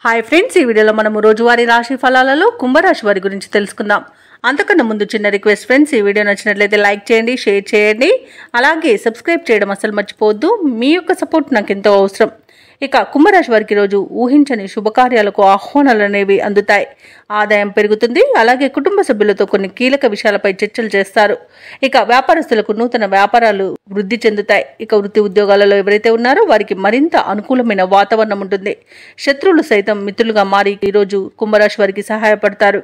Hi friends, ఈ వీడియోలో మనం రోజువారీ రాశి ఫలాలలో కుంభరాశి వారి గురించి తెలుసుకుందాం. అంతకన్నా ముందు చిన్న రిక్వెస్ట్ ఫ్రెండ్స్, ఈ వీడియో నచ్చినట్లయితే లైక్ చేయండి, షేర్ చేయండి, అలాగే సబ్స్క్రైబ్ చేయడం అసలు మర్చిపోవద్దు. మీ యొక్క సపోర్ట్ నాకు ఎంతో అవసరం. ఇక కుంభరాశి వారికి రోజు ఊహించని శుభకార్యాలకు ఆహ్వానాలు అనేవి అందుతాయి. ఆదాయం పెరుగుతుంది. అలాగే కుటుంబ సభ్యులతో కొన్ని కీలక విషయాలపై చర్చలు చేస్తారు. ఇక వ్యాపారస్తులకు నూతన వ్యాపారాలు వృద్ధి చెందుతాయి. ఇక వృత్తి ఉద్యోగాలలో ఎవరైతే ఉన్నారో వారికి మరింత అనుకూలమైన వాతావరణం ఉంటుంది. శత్రువులు సైతం మిత్రులుగా మారి ఈరోజు కుంభరాశి వారికి సహాయపడతారు.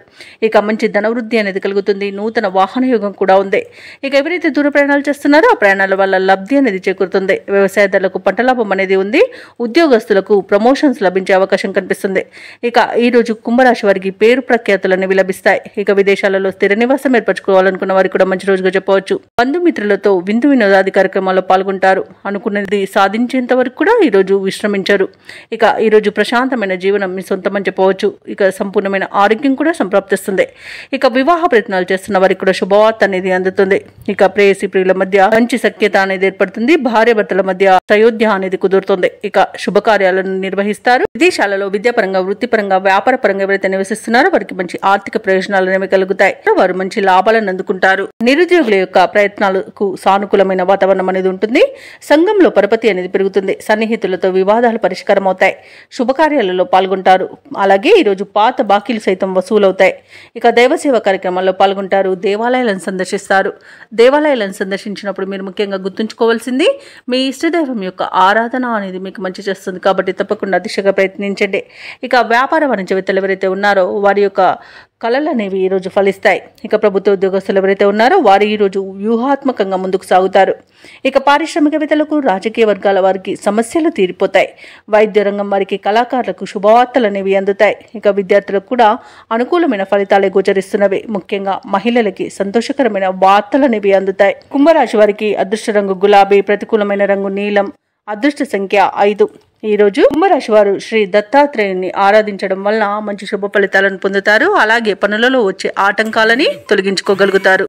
ఇక మంచి ధనవృద్ధి అనేది కలుగుతుంది. నూతన వాహన యోగం కూడా ఉంది. ఇక ఎవరైతే దూర ప్రయాణాలు చేస్తున్నారో ఆ ప్రయాణాల వల్ల లబ్ధి అనేది చేకూరుతుంది. వ్యవసాయదారులకు పంట లాభం అనేది ఉంది. ఉద్యోగస్తులకు ప్రమోషన్స్ లభించే అవకాశం కనిపిస్తుంది. ఇక ఈ రోజు కుంభరాశి వారికి పేరు ప్రఖ్యాతులు అనేవి లభిస్తాయి. ఇక విదేశాలలో స్థిర నివాసం ఏర్పరచుకోవాలనుకున్న వారికి కూడా మంచి రోజుగా చెప్పవచ్చు. బంధుమిత్రులతో విందు వినోదాది కార్యక్రమాల్లో పాల్గొంటారు. అనుకున్నది సాధించేంత వరకు కూడా ఈ రోజు విశ్రమించారు. ఇక ఈ రోజు ప్రశాంతమైన జీవనం మీ సొంతమని చెప్పవచ్చు. ఇక సంపూర్ణమైన ఆరోగ్యం కూడా సంప్రాప్తిస్తుంది. ఇక వివాహ ప్రయత్నాలు చేస్తున్న వారికి కూడా శుభవార్త అనేది అందుతుంది. ఇక ప్రేయసి ప్రియుల మధ్య మంచి సఖ్యత అనేది ఏర్పడుతుంది. భార్యాభర్తల మధ్య సయోధ్య అనేది కుదురుతుంది. ఇక శుభకార్యాలను నిర్వహిస్తారు. విదేశాలలో విద్యాపరంగా, వృత్తిపరంగా, వ్యాపార పరంగా ఎవరైతే నివసిస్తున్నారో వారికి మంచి ఆర్థిక ప్రయోజనాలు అనేవి కలుగుతాయి. వారు మంచి లాభాలను అందుకుంటారు. నిరుద్యోగుల యొక్క ప్రయత్నాలకు సానుకూలమైన వాతావరణం అనేది ఉంటుంది. సంఘంలో పరపతి అనేది పెరుగుతుంది. సన్నిహితులతో వివాదాలు పరిష్కారం అవుతాయి. శుభకార్యాలలో పాల్గొంటారు. అలాగే ఈరోజు పాత బాకీలు సైతం వసూలవుతాయి. ఇక దైవసేవ కార్యక్రమాల్లో పాల్గొంటారు. దేవాలయాలను సందర్శిస్తారు. దేవాలయాలను సందర్శించినప్పుడు మీరు ముఖ్యంగా గుర్తుంచుకోవాల్సింది మీ ఇష్టదైవం యొక్క ఆరాధన అనేది మీకు మంచి చేస్తుంది. కాబట్టి తప్పకుండా దిశగా ప్రయత్నించండి. ఇక వ్యాపార వాణిజ్యవేత్తలు ఎవరైతే ఉన్నారో వారి యొక్క కళలు అనేవి ఈ రోజు ఫలిస్తాయి. ఇక ప్రభుత్వ ఉద్యోగస్తులు ఎవరైతే ఉన్నారో వారు ఈ రోజు వ్యూహాత్మకంగా ముందుకు సాగుతారు. ఇక పారిశ్రామికవేత్తలకు, రాజకీయ వర్గాల వారికి సమస్యలు తీరిపోతాయి. వైద్య రంగం వారికి, కళాకారులకు శుభవార్తలు అనేవి అందుతాయి. ఇక విద్యార్థులకు కూడా అనుకూలమైన ఫలితాలే గోచరిస్తున్నవి. ముఖ్యంగా మహిళలకి సంతోషకరమైన వార్తలు అనేవి అందుతాయి. కుంభరాశి వారికి అదృష్ట రంగు గులాబీ, ప్రతికూలమైన రంగు నీలం, అదృష్ట సంఖ్య 5. ఈ రోజు కుంభరాశి వారు శ్రీ దత్తాత్రేయుని ఆరాధించడం వలన మంచి శుభ ఫలితాలను పొందుతారు. అలాగే పనులలో వచ్చే ఆటంకాలని తొలగించుకోగలుగుతారు.